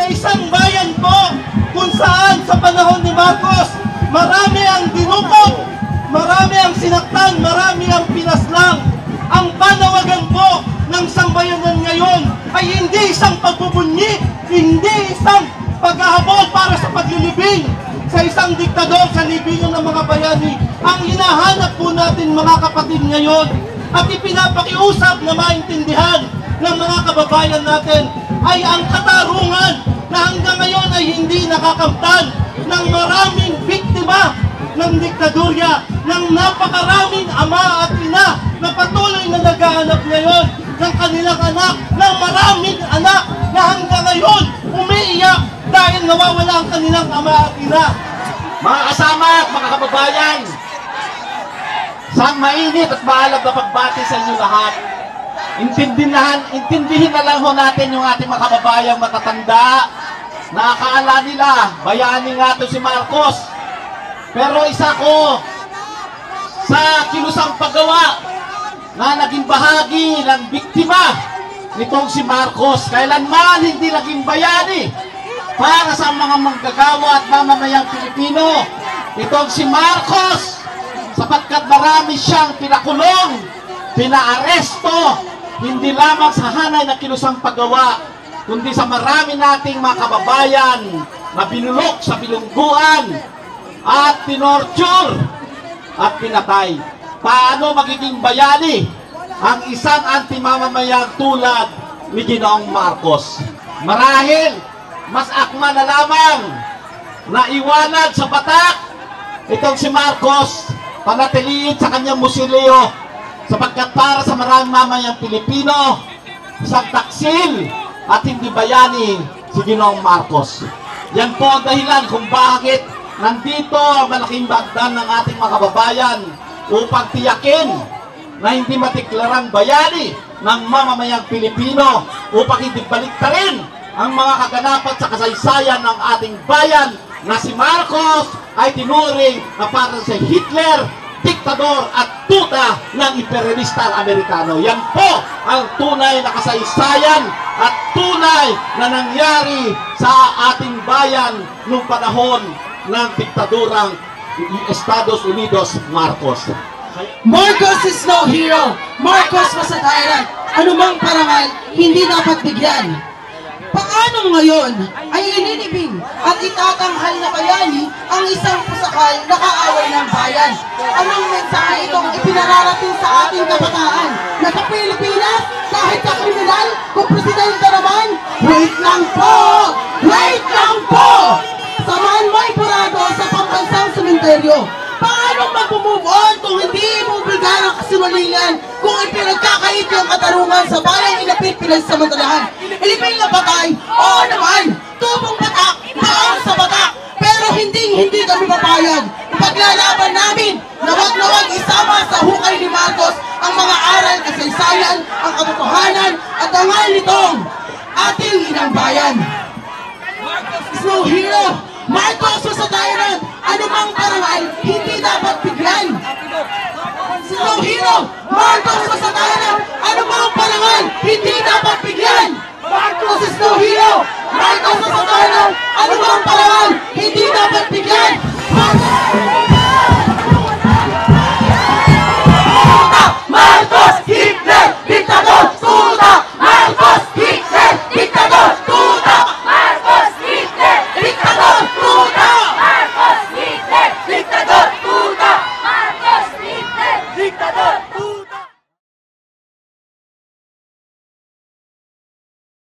isang bayan po kung saan sa panahon ni Marcos, marami ang dinukot, marami ang sinaktan, marami ang pinaslang. Ang panawagan po ng sambayanan ngayon ay hindi isang pagbubunyi, hindi isang paghahabol para sa paglilibing sa isang diktador sa libingan ng mga bayani. Ang hinahanap po natin mga kapatid ngayon at ipinapakiusap na maintindihan ng mga kababayan natin ay ang katarungan na hanggang ngayon ay hindi nakakamtan ng maraming biktima ng diktadurya, ng napakaraming ama at ina na patuloy na naghahanap ngayon ng kanilang anak, ng maraming anak na hanggang ngayon umiiyak dahil nawawala ang kanilang ama at ina. Mga kasama at mga kababayan, sa mainit at maalam na pagbati sa inyo lahat, intindihin na lang ho natin yung ating mga kababayang matatanda na akala nila bayani nga to si Marcos. Pero isa ko sa kilusang paggawa na naging bahagi ng biktima nitong si Marcos. Kailanman hindi naging bayani para sa mga manggagawa at mamamayang Pilipino itong si Marcos, sapagkat marami siyang pinakulong, pinaaresto, hindi lamang sa hanay na kilusang paggawa, kundi sa marami nating mga kababayan na binulok sa bilungguan at tinorture at pinatay. Paano magiging bayani ang isang anti-mamamayang tulad ni Ginoong Marcos? Marahil mas akma na lamang na iwanag sa batak itong si Marcos, panatiliin sa kanyang musilyo, sapagkat para sa maraming mamayang Pilipino, isang taksil at hindi bayani si Ginoong Marcos. Yan po ang dahilan kung bakit nandito ang malaking bagdan ng ating mga kababayan upang tiyakin na hindi matiklarang bayani ng mamamayang Pilipino, upang hindi baliktarin ang mga kaganapan sa kasaysayan ng ating bayan na si Marcos ay tinuring na para sa Hitler, diktador at tuta ng imperialista Amerikano. Yan po ang tunay na kasaysayan at tunay na nangyari sa ating bayan noong panahon ng diktadurang Estados Unidos Marcos. Marcos is no hero. Marcos was a tyrant. Anumang parangal, hindi dapat bigyan. Paano ngayon ay ininibing at itatanghal na bayani ang isang pusakal na kaaway ng bayan? Anong mensahe itong ipinararating sa ating kabataan na sa Pilipinas, kahit sa kriminal, kung presidente naman, wait lang po! Wait lang po! Samahan mo ay purado sa pambansang sementeryo. Paano mag-move on kung hindi mo bigyan ang kasinungalingan, kung ipinagkakait yung katarungan sa bayang inapit pinagsamantalahan? Ilipin na batay? Oo naman! Tubong batak! Taong sa batak! Pero hindi kami papayag. Ipaglalaban namin na wag isama sa hukay ni Marcos ang mga aral, kasaysayan, ang katotohanan at dangal nitong ating inang bayan. Marcos is no hero! Marcos was a tyrant! Anumang parangal, hindi dapat bigyan! Si no hero! Marcos was a tyrant! Anumang parangal, hindi dapat bigyan! Marcos is no hero!